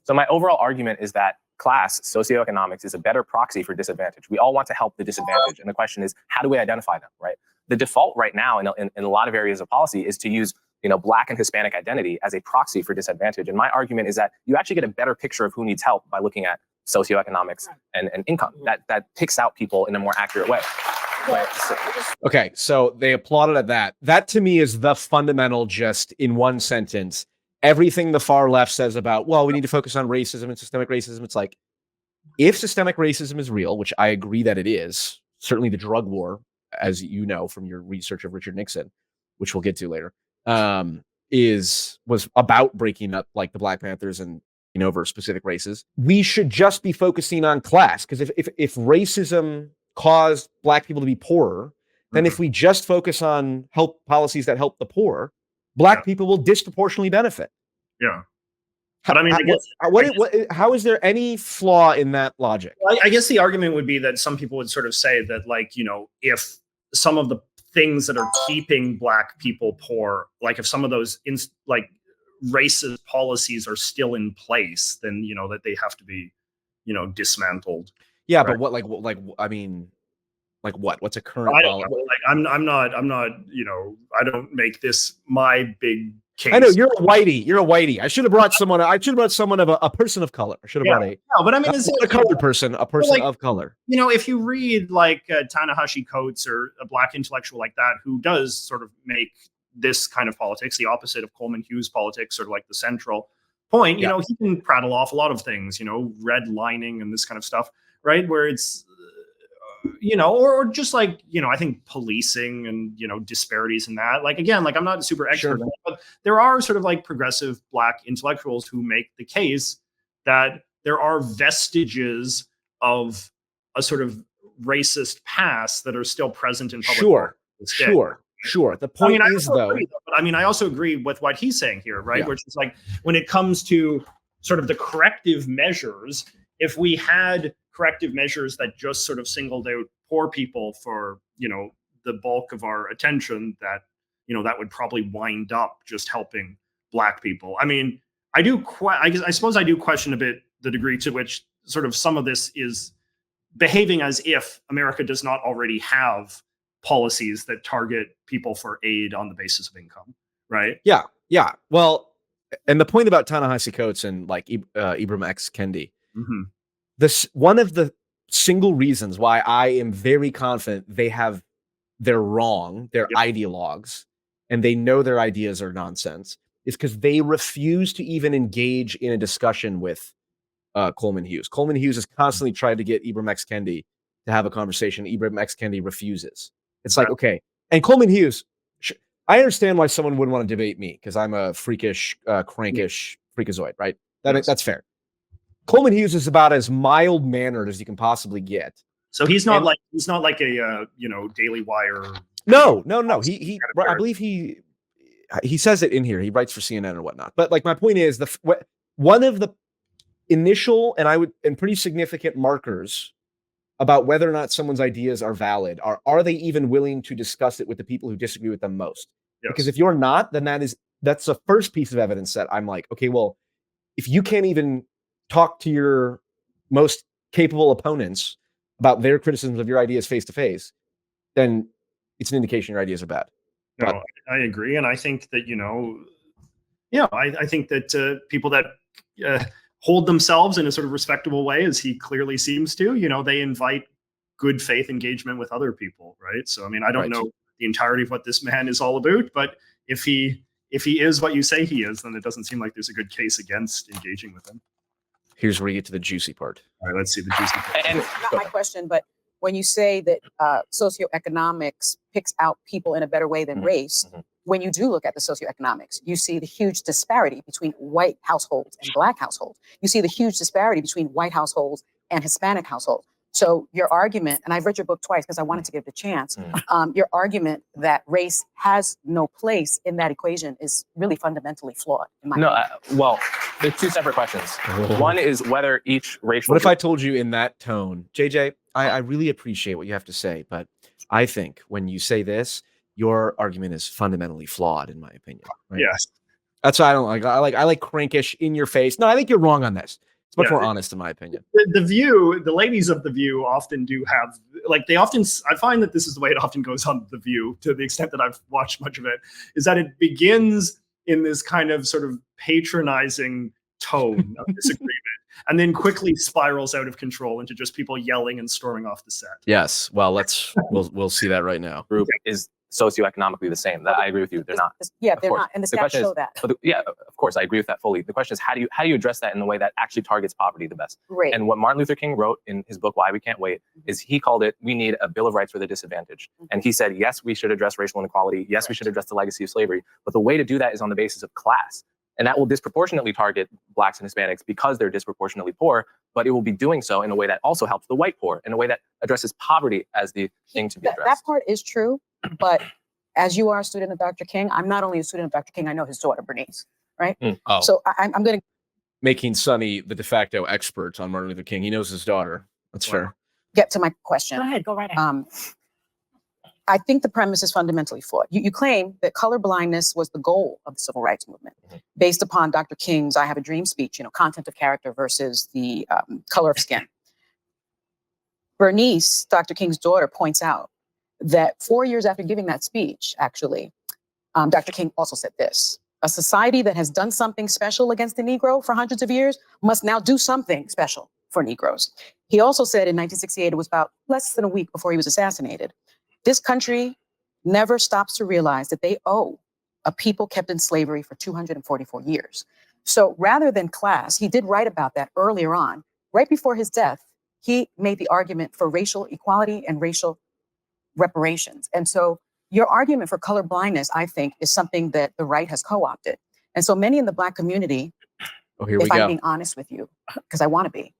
So my overall argument is that class, socioeconomics, is a better proxy for disadvantage. We all want to help the disadvantaged. And the question is, how do we identify them, right? The default right now in a lot of areas of policy is to use Black and Hispanic identity as a proxy for disadvantage. And my argument is that you actually get a better picture of who needs help by looking at socioeconomics and income. That picks out people in a more accurate way. Right? Okay, so they applauded at that. That to me is the fundamental, just in one sentence, everything the far left says about, well, we need to focus on racism and systemic racism. It's like, if systemic racism is real, which I agree that it is, certainly the drug war, as you know from your research of Richard Nixon, which we'll get to later, was about breaking up like the Black Panthers and over specific races. We should just be focusing on class, because if racism caused Black people to be poorer, then if we just focus on help policies that help the poor, Black people will disproportionately benefit. Yeah. But I mean, how is there any flaw in that logic? I guess the argument would be that some people would sort of say that, like, if some of the things that are keeping Black people poor, like if some of those racist policies are still in place, then, that they have to be, dismantled. Yeah. Right? But I mean, what's a current policy? I'm not, I don't make this my big case. I know you're a whitey. I should have brought someone of a person of color. I should have brought but I mean, a colored person, a person of color. If you read like Ta-Nehisi Coates or a Black intellectual like that, who does sort of make this kind of politics, the opposite of Coleman Hughes politics, sort of like the central point, he can prattle off a lot of things, redlining and this kind of stuff, right? Where it's, or just like, I think policing and, disparities in that, like, again, like I'm not a super expert, but there are sort of like progressive Black intellectuals who make the case that there are vestiges of a sort of racist past that are still present in public. Sure. The point is, though, I also agree with what he's saying here, right? Yeah. Which is like, when it comes to sort of the corrective measures, if we had corrective measures that just sort of singled out poor people for, the bulk of our attention, that, that would probably wind up just helping Black people. I mean, I suppose I do question a bit the degree to which sort of some of this is behaving as if America does not already have policies that target people for aid on the basis of income, right? Yeah. Well, and the point about Ta-Nehisi Coates and like Ibram X. Kendi, this one of the single reasons why I am very confident they're wrong, they're ideologues, and they know their ideas are nonsense, is because they refuse to even engage in a discussion with Coleman Hughes. Coleman Hughes has constantly tried to get Ibram X. Kendi to have a conversation. Ibram X. Kendi refuses. It's like, okay. And Coleman Hughes, I understand why someone wouldn't want to debate me, because I'm a freakish, crankish freakazoid, right? That's fair. Coleman Hughes is about as mild-mannered as you can possibly get. So he's not like a Daily Wire. No. He I believe he says it in here. He writes for CNN or whatnot. But like, my point is, one of the initial and pretty significant markers about whether or not someone's ideas are valid are they even willing to discuss it with the people who disagree with them most? Yes. Because if you're not, then that's the first piece of evidence that I'm like, okay, well, if you can't even talk to your most capable opponents about their criticisms of your ideas face to face, then it's an indication your ideas are bad. No, I agree. And I think that, I think that people that hold themselves in a sort of respectable way, as he clearly seems to, they invite good faith engagement with other people, right? So, I mean, I don't know the entirety of what this man is all about, but if he is what you say he is, then it doesn't seem like there's a good case against engaging with him. Here's where you get to the juicy part. All right, let's see the juicy part. And not my question, but when you say that socioeconomics picks out people in a better way than race, when you do look at the socioeconomics, you see the huge disparity between white households and Black households. You see the huge disparity between white households and Hispanic households. So your argument, and I've read your book twice because I wanted to give it a chance, your argument that race has no place in that equation is really fundamentally flawed. In my opinion. Well, there's two separate questions. One is whether each racial... What if I told you in that tone, JJ, I really appreciate what you have to say, but I think when you say this, your argument is fundamentally flawed, in my opinion. Right? Yes. That's what I don't like. I like crankish, in your face. No, I think you're wrong on this. It's much more honest, in my opinion. The View, the ladies of The View often do have, like, I find that this is the way it often goes on The View, to the extent that I've watched much of it, is that it begins in this kind of sort of patronizing tone of disagreement, and then quickly spirals out of control into just people yelling and storming off the set. Yes. Well, we'll see that right now. Group is socioeconomically the same. That I agree with you. They're not. Yeah, they're not, and the stats show that. Yeah, of course, I agree with that fully. The question is, how do you address that in a way that actually targets poverty the best? Right. And what Martin Luther King wrote in his book Why We Can't Wait is he called it, we need a Bill of Rights for the disadvantaged. And he said, yes, we should address racial inequality. Yes, we should address the legacy of slavery. But the way to do that is on the basis of class. And that will disproportionately target Blacks and Hispanics because they're disproportionately poor, but it will be doing so in a way that also helps the white poor, in a way that addresses poverty as the thing to be addressed. That part is true, but as you are a student of Dr. King, I'm not only a student of Dr. King, I know his daughter, Bernice, right? Oh. So I'm going to... Making Sonny the de facto expert on Martin Luther King. He knows his daughter. That's fair. Get to my question. Go ahead, go right ahead. I think the premise is fundamentally flawed. You claim that color blindness was the goal of the civil rights movement, based upon Dr. King's I Have a Dream speech, content of character versus the color of skin. Bernice, Dr. King's daughter, points out that 4 years after giving that speech, actually, Dr. King also said this: a society that has done something special against the Negro for hundreds of years must now do something special for Negroes. He also said in 1968, it was about less than a week before he was assassinated, this country never stops to realize that they owe a people kept in slavery for 244 years. So rather than class, he did write about that earlier on. Right before his death, he made the argument for racial equality and racial reparations. And so your argument for color blindness, I think, is something that the right has co-opted. And so many in the Black community, if I'm being honest with you, because I want to be,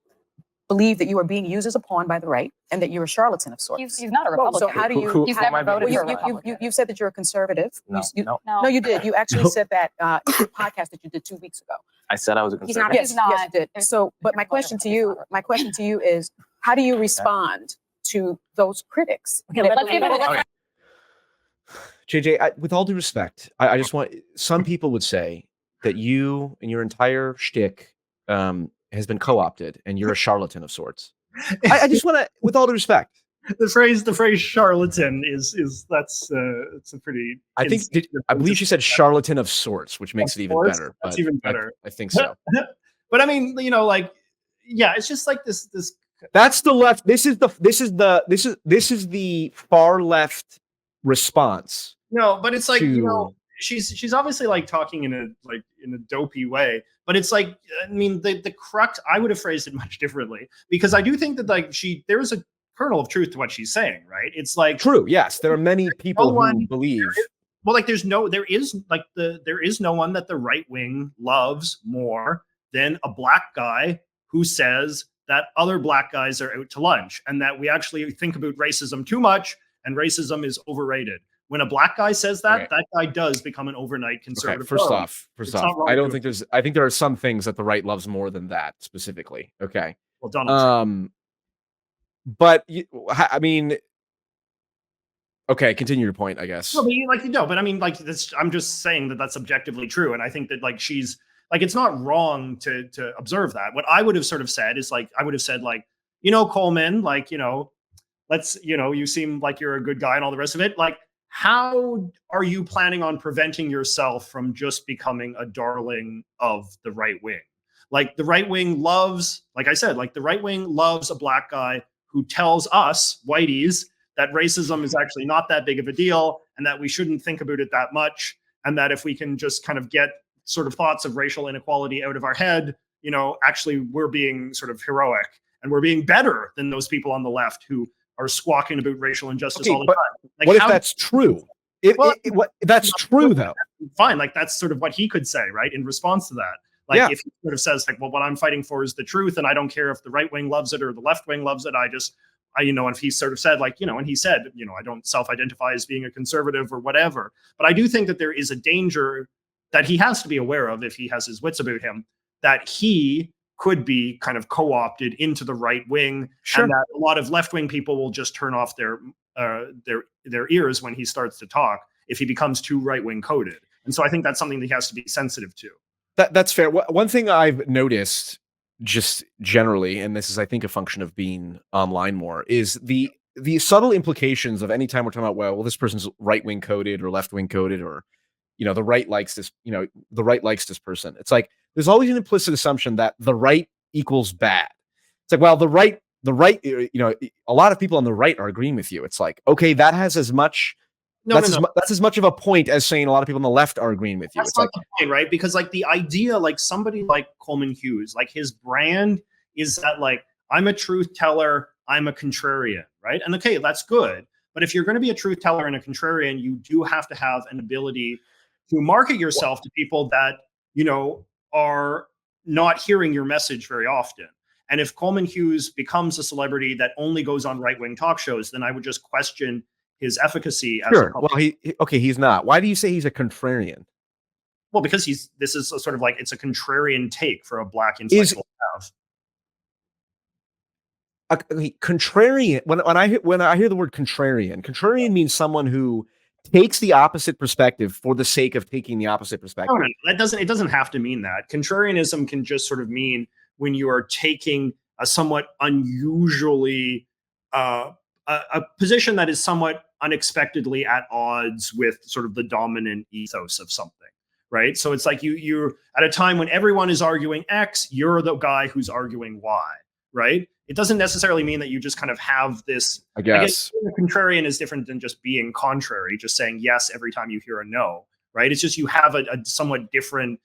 believe that you are being used as a pawn by the right and that you're a charlatan of sorts. He's not a Republican. So how do you... He's never voted for a Republican. You said that you're a conservative. No, No, you did. You actually said that in the podcast that you did 2 weeks ago. I said I was a conservative. He's not. Yes, you did. So, but my question to you is, how do you respond to those critics? Okay, let's give it Okay. JJ, with all due respect, I just want, some people would say that you and your entire shtick has been co-opted and you're a charlatan of sorts. I just want to, with all due respect. The phrase charlatan is that's it's a pretty... I believe she said charlatan of sorts, which makes it even better. That's even better. I think so. But I mean, it's just like this. That's the left. This is the far left response. No, but it's like, she's obviously like talking in a dopey way, but it's like, I mean, the crux, I would have phrased it much differently, because I do think that there is a kernel of truth to what she's saying, right? It's like, true. Yes. There are many people who believe. Well, like there is no one that the right wing loves more than a Black guy who says that other Black guys are out to lunch and that we actually think about racism too much and racism is overrated. When a Black guy says that, that guy does become an overnight conservative. Okay, first off, I think there are some things that the right loves more than that specifically. Okay. Well, Donald Trump. But I mean, okay, continue your point, I guess. No, but I mean, like this, I'm just saying that that's objectively true. And I think that she's like, it's not wrong to observe that. What I would have sort of said is I would have said Coleman, let's, you seem like you're a good guy and all the rest of it. How are you planning on preventing yourself from just becoming a darling of the right wing? The right wing loves, like I said, the right wing loves a Black guy who tells us, whiteys, that racism is actually not that big of a deal and that we shouldn't think about it that much. And that if we can just kind of get sort of thoughts of racial inequality out of our head, actually we're being sort of heroic and we're being better than those people on the left who are squawking about racial injustice all the time. What if that's true? That's true, though. Fine. That's sort of what he could say, right? In response to that. If he sort of says, well, what I'm fighting for is the truth, and I don't care if the right wing loves it or the left wing loves it. And if he sort of said, and he said, I don't self-identify as being a conservative or whatever. But I do think that there is a danger that he has to be aware of if he has his wits about him, that he could be kind of co-opted into the right wing, and that a lot of left-wing people will just turn off their ears when he starts to talk if he becomes too right-wing coded. And so I think that's something that he has to be sensitive to. That's fair. One thing I've noticed just generally, and this is, I think, a function of being online more, is the subtle implications of any time we're talking about, well, this person's right-wing coded or left-wing coded, or, the right likes this, the right likes this person. It's like, there's always an implicit assumption that the right equals bad. It's like, well, the right, a lot of people on the right are agreeing with you. It's like, okay, that has as much, that's as much of a point as saying a lot of people on the left are agreeing with you. That's not the point, right? Because like the idea, like somebody like Coleman Hughes, like his brand is that like, I'm a truth teller, I'm a contrarian, right? And okay, that's good. But if you're going to be a truth teller and a contrarian, you do have to have an ability to market yourself to people that, are not hearing your message very often. And if Coleman Hughes becomes a celebrity that only goes on right-wing talk shows, then I would just question his efficacy. Sure. Well, he's not. Why do you say he's a contrarian? Well, because this is a sort of like, it's a contrarian take for a black intellectual to have. Contrarian. When I hear the word contrarian means someone who takes the opposite perspective for the sake of taking the opposite perspective. No, it doesn't have to mean that. Contrarianism can just sort of mean when you are taking a somewhat unusually a position that is somewhat unexpectedly at odds with sort of the dominant ethos of something, right? So it's like you're at a time when everyone is arguing X, you're the guy who's arguing Y, right? It doesn't necessarily mean that you just kind of have this. I guess being a contrarian is different than just being contrary, just saying yes every time you hear a no, right? It's just you have a somewhat different,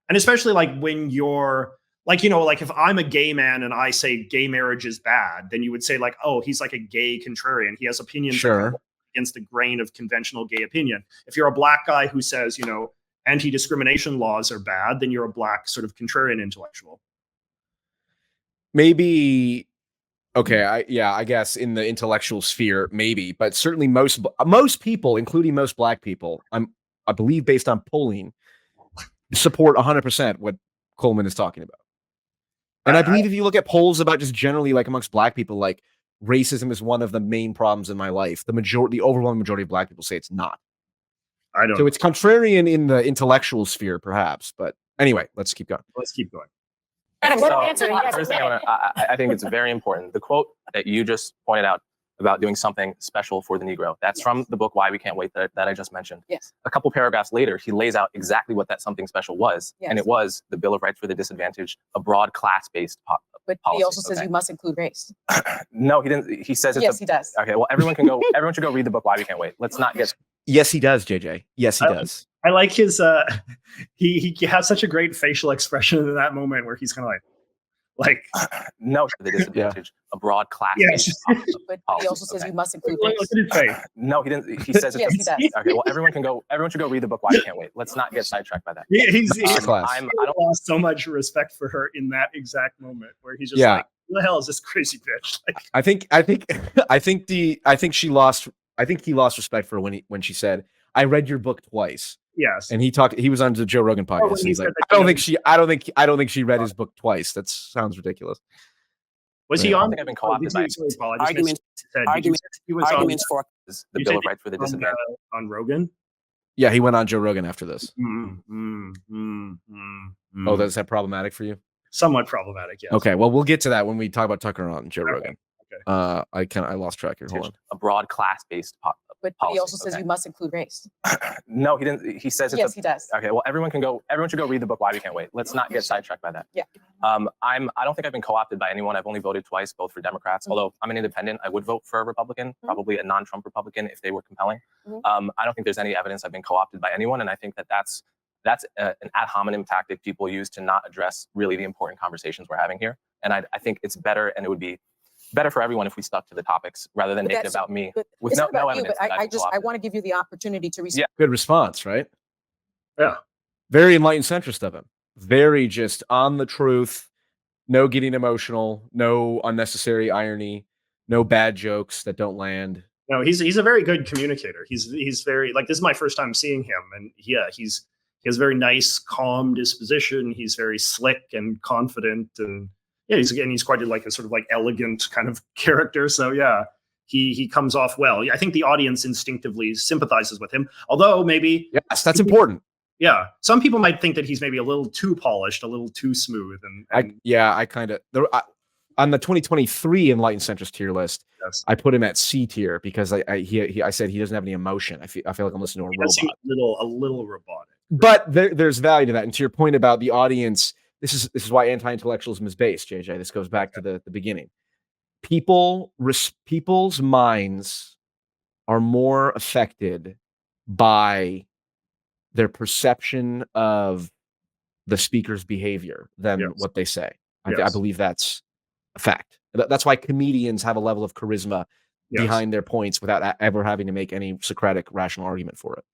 and especially like when you're like, like if I'm a gay man and I say gay marriage is bad, then you would say like, oh, he's like a gay contrarian. He has opinions against the grain of conventional gay opinion. If you're a black guy who says, anti-discrimination laws are bad, then you're a black sort of contrarian intellectual. Maybe. Okay, I guess in the intellectual sphere, maybe, but certainly most people, including most black people, I believe based on polling, support 100% what Coleman is talking about. And I believe if you look at polls about just generally like amongst black people, like racism is one of the main problems in my life, the overwhelming majority of black people say it's not. So it's contrarian in the intellectual sphere, perhaps. But anyway, let's keep going. Let's keep going. First thing I think it's very important. The quote that you just pointed out about doing something special for the Negro, that's from the book Why We Can't Wait that I just mentioned. Yes. A couple paragraphs later, he lays out exactly what that something special was. Yes. And it was the Bill of Rights for the Disadvantaged, a broad class-based policy. But he also says you must include race. No, he didn't. He says yes, he does. Okay, well, everyone should go read the book Why We Can't Wait. Let's not get. Yes, he does, JJ. Yes, he does. I like his, he has such a great facial expression in that moment where he's kind of like no, the disadvantage, a broad class. But he also says you must include race. Look at his face. No, he didn't. He says yes, he does. Okay, well, everyone should go read the book Why We Can't Wait. Let's not get sidetracked by that. Yeah, I don't lost so much respect for her in that exact moment where he's just like, who the hell is this crazy bitch? Like, I think he lost respect for her when she said, I read your book twice. Yes. And he was on the Joe Rogan podcast. And he's like, I don't think she read his book twice. That sounds ridiculous. Was he on? I think I've been co-opted by arguments for the Bill of Rights for the Disadvantaged on Rogan. Yeah, he went on Joe Rogan after this. Oh, that's that problematic for you? Somewhat problematic, yes. Okay, well, we'll get to that when we talk about Tucker on Joe Rogan. Okay. I lost track here. Hold on. A broad class-based But he also says you must include race. No, he didn't. He says yes, he does. Okay, well, everyone should go read the book Why We Can't Wait. Let's not get sidetracked by that. Yeah. I don't think I've been co-opted by anyone. I've only voted twice, both for Democrats. Although I'm an independent, I would vote for a Republican, probably a non-Trump Republican if they were compelling. I don't think there's any evidence I've been co-opted by anyone, and I think that's an ad hominem tactic people use to not address really the important conversations we're having here. And I think it's better, and it would be better for everyone if we stuck to the topics rather than make it about me with no evidence. But I want to give you the opportunity to respond. Yeah, good response, right? Yeah. Very enlightened centrist of him. Very just on the truth, no getting emotional, no unnecessary irony, no bad jokes that don't land. No, he's a very good communicator. He's very, like, this is my first time seeing him, and he has a very nice, calm disposition. He's very slick and confident, and he's quite like a sort of like elegant kind of character. So yeah, he comes off well. I think the audience instinctively sympathizes with him, although maybe yes, that's important. Yeah, some people might think that he's maybe a little too polished, a little too smooth, I kind of on the 2023 Enlightened Centrist tier list. Yes. I put him at C tier because I said he doesn't have any emotion. I feel like I'm listening to a robot. A little robotic. But there's value to that. And to your point about the audience, this is why anti-intellectualism is based, JJ. This goes back to the beginning. People's minds are more affected by their perception of the speaker's behavior than what they say. I believe that's a fact. That's why comedians have a level of charisma behind their points without ever having to make any Socratic rational argument for it.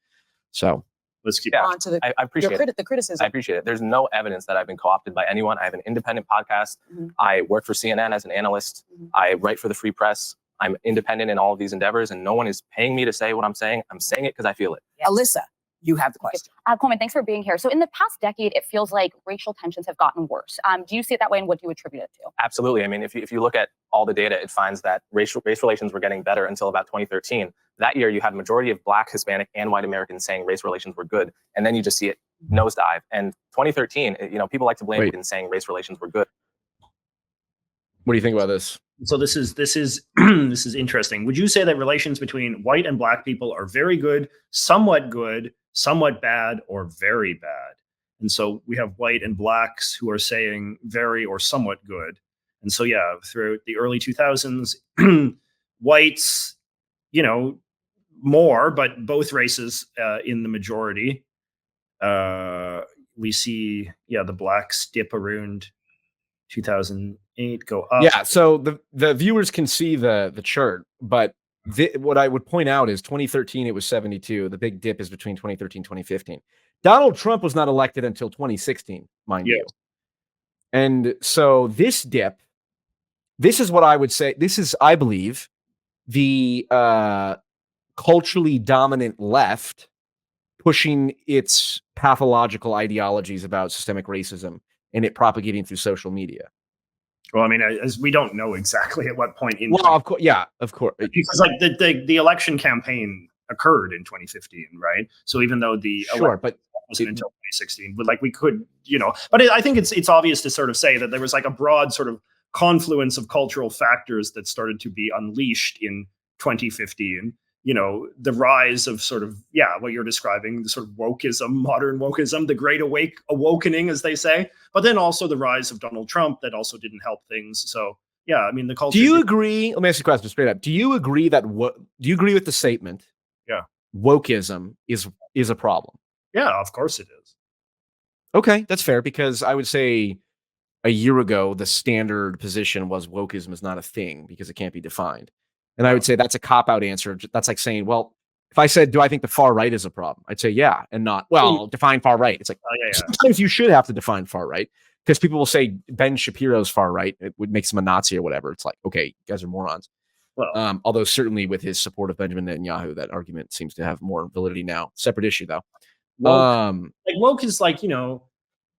So let's keep on to I appreciate the criticism. I appreciate it. There's no evidence that I've been co-opted by anyone. I have an independent podcast. I work for CNN as an analyst. I write for the Free Press. I'm independent in all of these endeavors, and no one is paying me to say what I'm saying. I'm saying it because I feel it. Alyssa, you have the question. Coleman, thanks for being here. So in the past decade, it feels like racial tensions have gotten worse. Do you see it that way, and what do you attribute it to? Absolutely. I mean, if you look at all the data, it finds that race relations were getting better until about 2013. That year, you had a majority of Black, Hispanic, and white Americans saying race relations were good, and then you just see it nosedive. And 2013, people like to blame it in saying race relations were good. What do you think about this? So this is this is interesting. Would you say that relations between white and Black people are very good, somewhat bad, or very bad? And so we have white and Blacks who are saying very or somewhat good. And so, throughout the early 2000s, whites, more, but both races in the majority. We see, the Blacks dip around 2008, go up. Yeah, so the viewers can see the chart, but what I would point out is 2013, it was 72. The big dip is between 2013 2015. Donald Trump was not elected until 2016, mind you. And so this dip, this is what I would say. This is, I believe, the culturally dominant left pushing its pathological ideologies about systemic racism and it propagating through social media. Well, I mean, as we don't know exactly at what point in. Well, of course, because like the election campaign occurred in 2015, right? So even though the but wasn't until 2016, but like we could, but I think it's obvious to sort of say that there was like a broad sort of confluence of cultural factors that started to be unleashed in 2015. The rise of sort of, what you're describing, the sort of wokeism, modern wokeism, the great awakening, as they say, but then also the rise of Donald Trump that also didn't help things. So, I mean, the culture. Do you agree? Let me ask you a question straight up. Do you agree do you agree with the statement? Yeah. Wokeism is a problem. Yeah, of course it is. Okay, that's fair, because I would say a year ago, the standard position was wokeism is not a thing because it can't be defined. And I would say that's a cop-out answer. That's like saying, well, if I said, do I think the far right is a problem? I'd say, yeah, and not, well, define far right. It's like, sometimes you should have to define far right, because people will say Ben Shapiro's far right. It would make him a Nazi or whatever. It's like, okay, you guys are morons. Well, although certainly with his support of Benjamin Netanyahu, that argument seems to have more validity now. Separate issue, though. Woke, woke is like,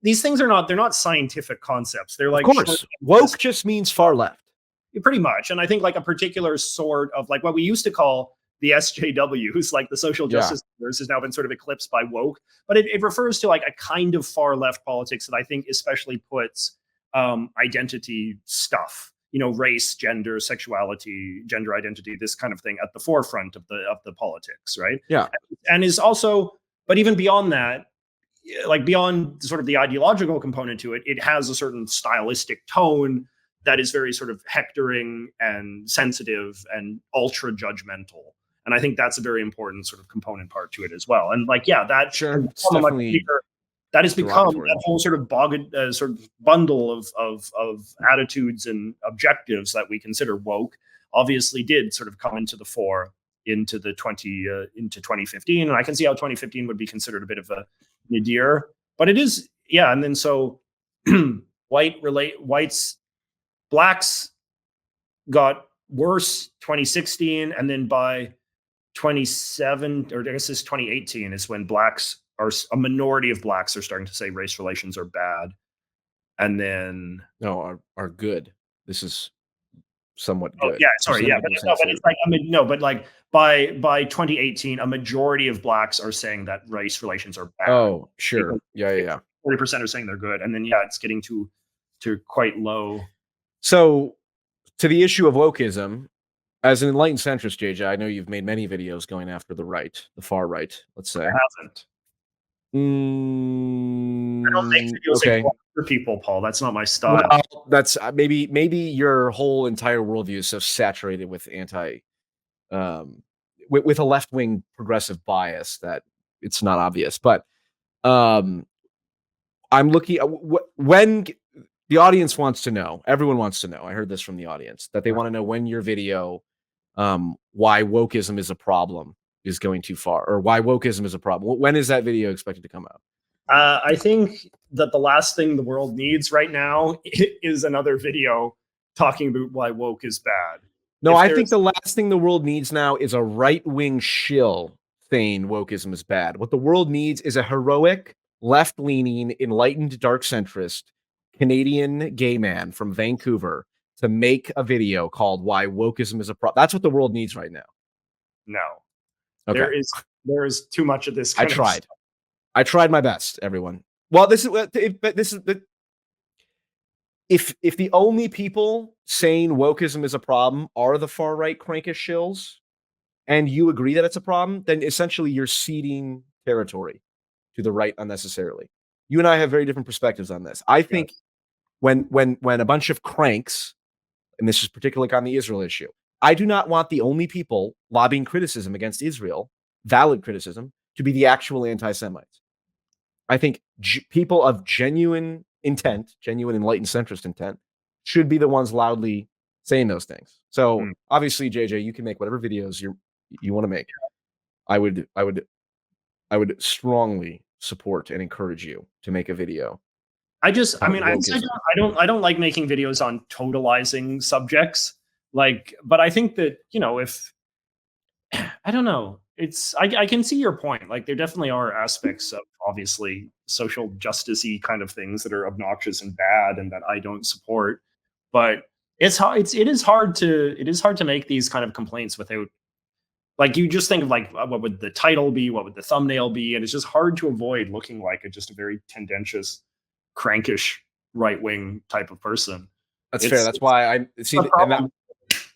these things they're not scientific concepts. They're like, of course, woke just means far left. Pretty much. And I think like a particular sort of like what we used to call the SJWs, like the social justice warriors, has now been sort of eclipsed by woke. But it refers to like a kind of far left politics that I think especially puts identity stuff, race, gender, sexuality, gender identity, this kind of thing at the forefront of the politics, right? Yeah. And is also, but even beyond that, like beyond sort of the ideological component to it, it has a certain stylistic tone that is very sort of hectoring and sensitive and ultra judgmental. And I think that's a very important sort of component part to it as well. And like, that that has become that whole sort of sort of bundle of attitudes and objectives that we consider woke obviously did sort of come into the fore into 2015. And I can see how 2015 would be considered a bit of a nadir, but it is, And then so Blacks got worse 2016, and then by 27, or I guess it's 2018, is when a minority of Blacks are starting to say race relations are bad, and then are good. This is somewhat Oh, good. yeah, sorry, yeah, but it's like, I mean, no, but like by 2018, a majority of blacks are saying that race relations are bad. Oh, sure. Yeah. 40% are saying they're good, and then it's getting to quite low. So, to the issue of wokeism, as an enlightened centrist, JJ, I know you've made many videos going after the far right. Let's say. I haven't. I don't make videos okay. for people, Paul. That's not my style. Well, that's maybe your whole entire worldview is so saturated with with a left-wing progressive bias that it's not obvious. But I'm looking when the audience wants to know. Everyone wants to know. I heard this from the audience that they want to know when your video, why wokeism is a problem, is going too far, or why wokeism is a problem. When is that video expected to come out? I think that the last thing the world needs right now is another video talking about why woke is bad. No, I think the last thing the world needs now is a right-wing shill saying wokeism is bad. What the world needs is a heroic, left-leaning, enlightened, dark centrist Canadian gay man from Vancouver to make a video called "Why Wokeism is a Problem." This what the world needs right now. No, okay. there is too much of this. I tried my best, everyone. Well, if the only people saying wokeism is a problem are the far right crankish shills, and you agree that it's a problem, then essentially you're ceding territory to the right unnecessarily. You and I have very different perspectives on this. I think when a bunch of cranks, and this is particularly on the Israel issue, I do not want the only people lobbying criticism against Israel, valid criticism, to be the actual anti-Semites. I think people of genuine intent, genuine enlightened centrist intent, should be the ones loudly saying those things. So obviously, JJ, you can make whatever videos you want to make. I would strongly support and encourage you to make a video. I don't like making videos on totalizing subjects. But I think that, if I don't know, I can see your point. Like, there definitely are aspects of obviously social justice-y kind of things that are obnoxious and bad and that I don't support. But it is hard to make these kind of complaints without, like, you just think of like, what would the title be? What would the thumbnail be? And it's just hard to avoid looking like just a very tendentious, crankish, right-wing type of person. That's fair. That's why I see.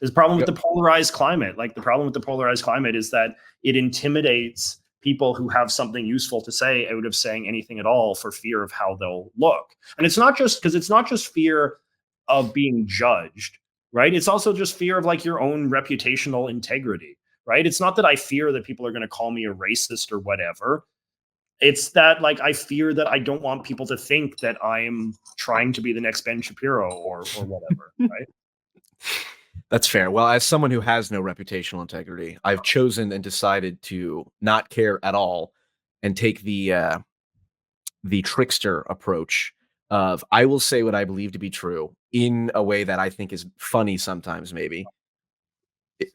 There's a problem with the polarized climate. Like, the problem with the polarized climate is that it intimidates people who have something useful to say out of saying anything at all for fear of how they'll look. And it's not just fear of being judged, right? It's also just fear of like your own reputational integrity, right? It's not that I fear that people are going to call me a racist or whatever. It's that, like, I fear that I don't want people to think that I'm trying to be the next Ben Shapiro or whatever, right? That's fair. Well, as someone who has no reputational integrity, I've chosen and decided to not care at all and take the trickster approach of I will say what I believe to be true in a way that I think is funny sometimes, maybe.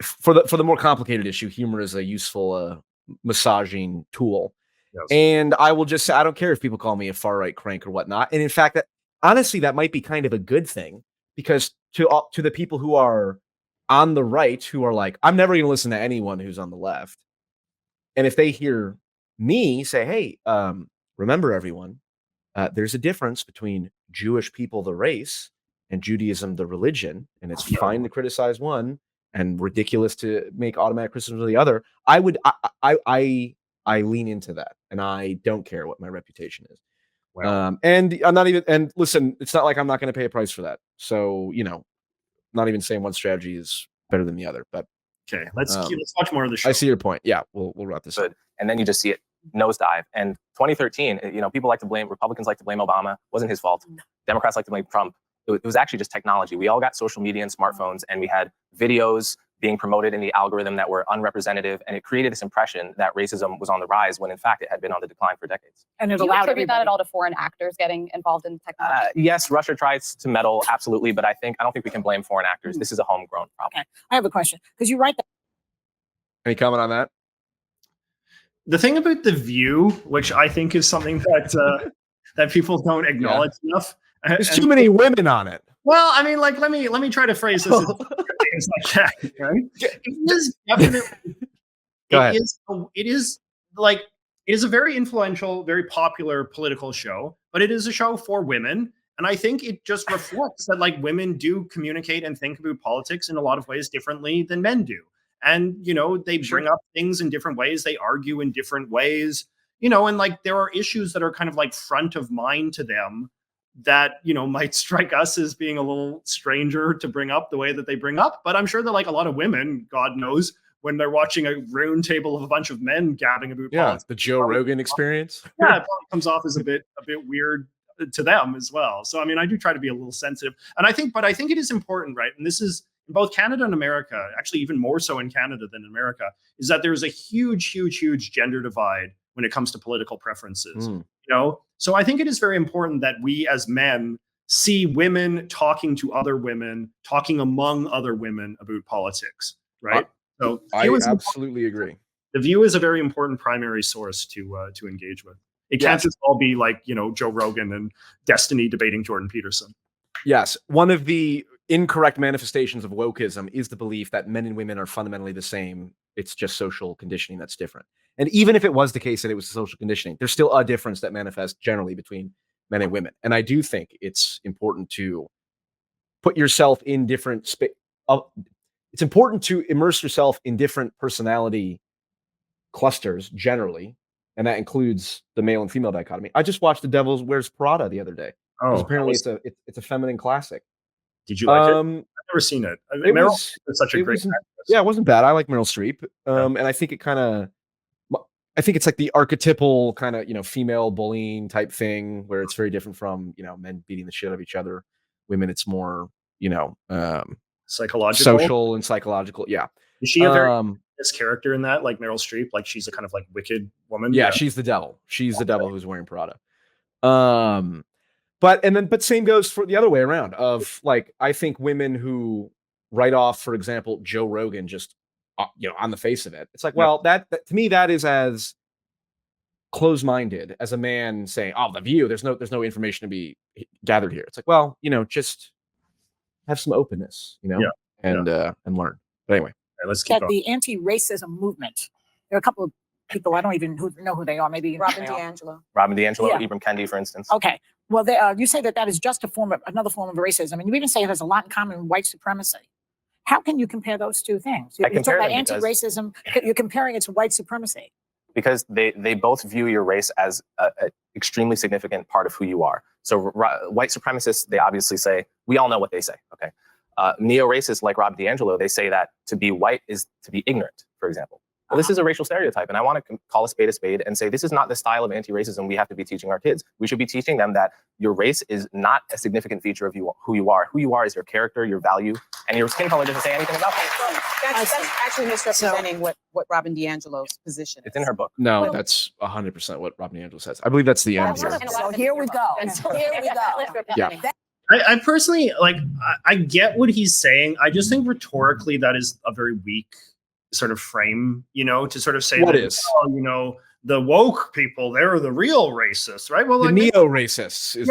For the more complicated issue, humor is a useful massaging tool. Yes. And I will just say, I don't care if people call me a far right crank or whatnot. And in fact, honestly, that might be kind of a good thing, because to the people who are on the right, who are like, I'm never going to listen to anyone who's on the left. And if they hear me say, hey, remember everyone, there's a difference between Jewish people, the race, and Judaism, the religion. And it's fine to criticize one and ridiculous to make automatic criticism of the other. I lean into that, and I don't care what my reputation is. Wow. And I'm not even, and listen, it's not like I'm not going to pay a price for that. So, not even saying one strategy is better than the other, but okay, let's watch more of the show. I see your point. Yeah, we'll wrap this up. And then you just see it nosedive. And 2013, Republicans like to blame Obama. It wasn't his fault. Democrats like to blame Trump. It was actually just technology. We all got social media and smartphones, and we had videos being promoted in the algorithm that were unrepresentative, and it created this impression that racism was on the rise when in fact it had been on the decline for decades. And do you attribute that at all to foreign actors getting involved in technology? Yes, Russia tries to meddle, absolutely, but I don't think we can blame foreign actors. This is a homegrown problem. Okay, I have a question, because you write that. Any comment on that? The thing about The View, which I think is something that that people don't acknowledge enough. There's too many women on it. Well, I mean, like, let me try to phrase this. things like that, right? It is definitely. Go ahead. It is a very influential, very popular political show, but it is a show for women. And I think it just reflects that like women do communicate and think about politics in a lot of ways differently than men do. And, they bring up things in different ways. They argue in different ways, and like there are issues that are kind of like front of mind to them that, might strike us as being a little stranger to bring up the way that they bring up. But I'm sure that like a lot of women, God knows, when they're watching a round table of a bunch of men gabbing about politics, the Joe Rogan experience. Yeah, it probably comes off as a bit weird to them as well. So I mean, I do try to be a little sensitive, and I think it is important, right? And this is in both Canada and America, actually even more so in Canada than in America, is that there's a huge gender divide when it comes to political preferences. So I think it is very important that we as men see women talking to other women, talking among other women about politics, right? So I absolutely agree. The View is a very important primary source to engage with. It can't just all be like, Joe Rogan and Destiny debating Jordan Peterson. Yes. One of the incorrect manifestations of wokeism is the belief that men and women are fundamentally the same. It's just social conditioning that's different. And even if it was the case that it was social conditioning, there's still a difference that manifests generally between men and women. And I do think it's important to put yourself in different it's important to immerse yourself in different personality clusters generally, and that includes the male and female dichotomy. I just watched The Devil Wears Prada the other day. Apparently it's a feminine classic. Did you like it? I've never seen it. Meryl is such a great actress. Yeah, it wasn't bad. I like Meryl Streep, and I think it's like the archetypal kind of female bullying type thing where it's very different from men beating the shit out of each other. Women, it's more psychological, social and psychological. Yeah. Is she a very this character in that, like Meryl Streep? Like she's a kind of like wicked woman. Yeah, she's the devil. She's the devil who's wearing Prada. But same goes for the other way around. Of like, I think women who write off, for example, Joe Rogan just on the face of it, it's like, well, that to me that is as close-minded as a man saying, "Oh, The View, there's no information to be gathered here." It's like, well, just have some openness, and learn. But anyway, let's keep going. The anti-racism movement. There are a couple of people I don't even know who they are. Maybe Robin DiAngelo, Ibram Kendi, for instance. Okay. Well, you say that is just another form of racism, and you even say it has a lot in common with white supremacy. How can you compare those two things? You talk about anti-racism. You're comparing it to white supremacy. Because they both view your race as an extremely significant part of who you are. So white supremacists, they obviously say, we all know what they say, okay? Neo-racists like Rob DiAngelo, they say that to be white is to be ignorant, for example. Well, this is a racial stereotype, and I want to call a spade and say this is not the style of anti-racism we have to be teaching our kids. We should be teaching them that your race is not a significant feature of who you are. Who you are is your character, your value, and your skin color doesn't say anything about that. That's actually misrepresenting what Robin DiAngelo's position is. It's in her book. No, that's 100% what Robin DiAngelo says. I believe that's the end here. So here we go. Yeah. I personally I get what he's saying. I just think rhetorically that is a very weak sort of frame, to sort of say what that, is the woke people, they're the real racists, right? Well, the neo-racists is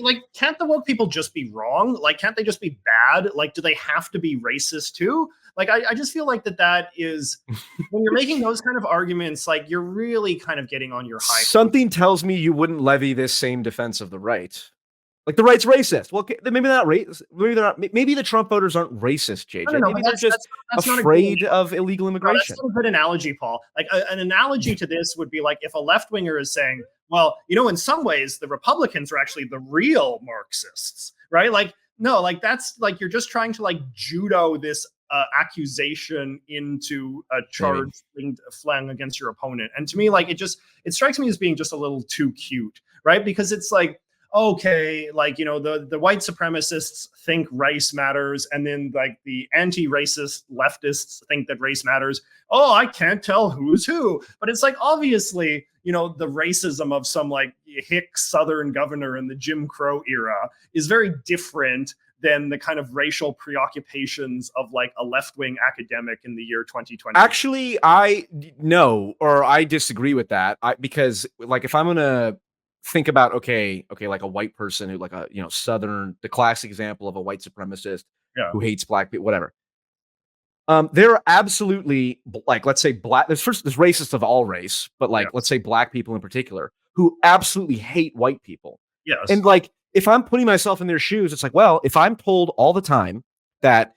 like can't the woke people just be wrong? Like, can't they just be bad? Like, do they have to be racist too? Like, I just feel like that is when you're making those kind of arguments, like you're really kind of getting on your high. Something tells me you wouldn't levy this same defense of the right. Like the right's racist. Well, maybe they're not racist. Maybe they're not. Maybe the Trump voters aren't racist, JJ. Maybe they're just afraid of illegal immigration. That's a good analogy, Paul. Like an analogy to this would be like if a left winger is saying, "Well, in some ways the Republicans are actually the real Marxists," right? Like no, like that's like you're just trying to like judo this accusation into a charge flung against your opponent. And to me, like it strikes me as being just a little too cute, right? Because it's like, okay, like, the white supremacists think race matters, and then like the anti-racist leftists think that race matters. Oh, I can't tell who's who. But it's like, obviously, the racism of some like hick Southern governor in the Jim Crow era is very different than the kind of racial preoccupations of like a left-wing academic in the year 2020. Actually, I disagree with that. Because like if I'm gonna think about okay, like a white person who like a Southern, the classic example of a white supremacist who hates black people, whatever. There are absolutely, like, let's say there's racists of all race, but like, let's say black people in particular who absolutely hate white people. Yes. And like, if I'm putting myself in their shoes, it's like, well, if I'm told all the time that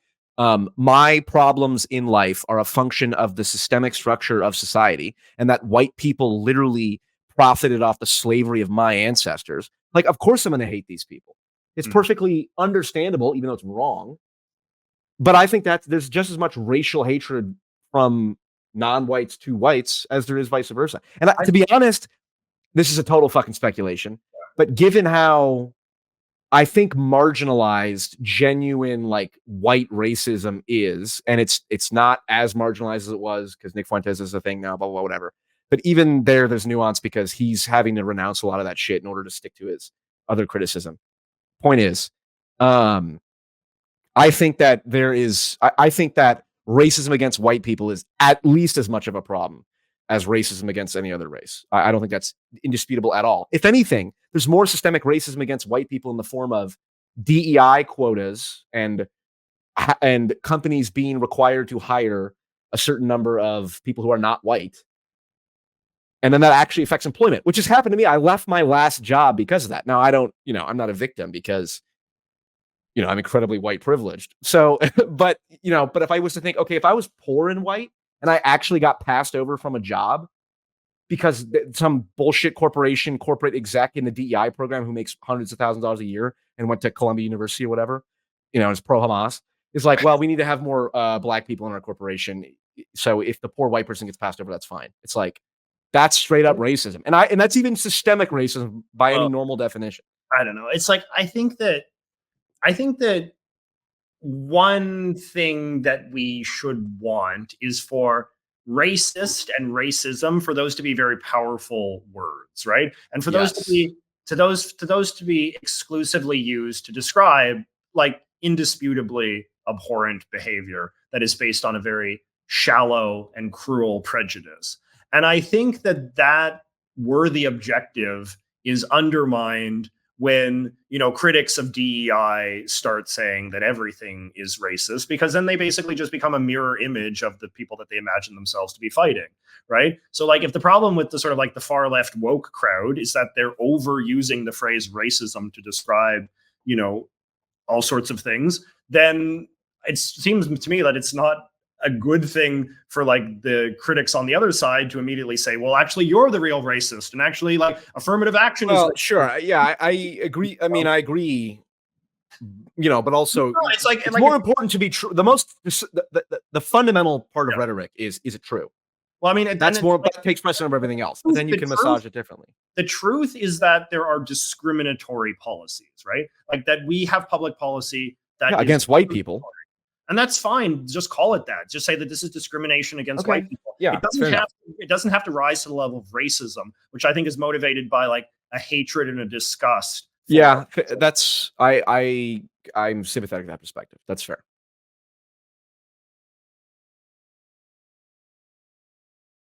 my problems in life are a function of the systemic structure of society and that white people literally profited off the slavery of my ancestors, like, of course I'm going to hate these people. It's perfectly understandable, even though it's wrong. But I think that there's just as much racial hatred from non-whites to whites as there is vice versa. And to be honest, this is a total fucking speculation. But given how I think marginalized genuine like white racism is, and it's not as marginalized as it was because Nick Fuentes is a thing now, blah, blah, whatever. But even there's nuance because he's having to renounce a lot of that shit in order to stick to his other criticism. Point is, I think that I think that racism against white people is at least as much of a problem as racism against any other race. I don't think that's indisputable at all. If anything, there's more systemic racism against white people in the form of DEI quotas and companies being required to hire a certain number of people who are not white. And then that actually affects employment, which has happened to me. I left my last job because of that. Now, I'm not a victim because I'm incredibly white privileged. So, but if I was to think, okay, if I was poor and white and I actually got passed over from a job because some bullshit corporate exec in the DEI program who makes hundreds of thousands of dollars a year and went to Columbia University or whatever, is pro-Hamas, is like, well, we need to have more black people in our corporation. So if the poor white person gets passed over, that's fine. It's like, that's straight up racism. And that's even systemic racism by any normal definition. I don't know. It's like, I think that one thing that we should want is for racist and racism, for those to be very powerful words, right? And for those to be exclusively used to describe like indisputably abhorrent behavior that is based on a very shallow and cruel prejudice. And I think that worthy objective is undermined when, critics of DEI start saying that everything is racist, because then they basically just become a mirror image of the people that they imagine themselves to be fighting, right? So like, if the problem with the sort of like the far left woke crowd is that they're overusing the phrase racism to describe, all sorts of things, then it seems to me that it's not a good thing for like the critics on the other side to immediately say, well, actually you're the real racist, and actually like affirmative action is sure. Yeah, I agree. I mean, I agree, but also it's like, it's more important to be true. The fundamental part of rhetoric is it true? Well, I mean, that takes precedent over everything else, but then you can massage it differently. The truth is that there are discriminatory policies, right? Like that we have public policy that against white people. And that's fine. Just call it that. Just say that this is discrimination against white people. Yeah, it doesn't have to rise to the level of racism, which I think is motivated by like a hatred and a disgust. Yeah, that's I'm sympathetic to that perspective. That's fair.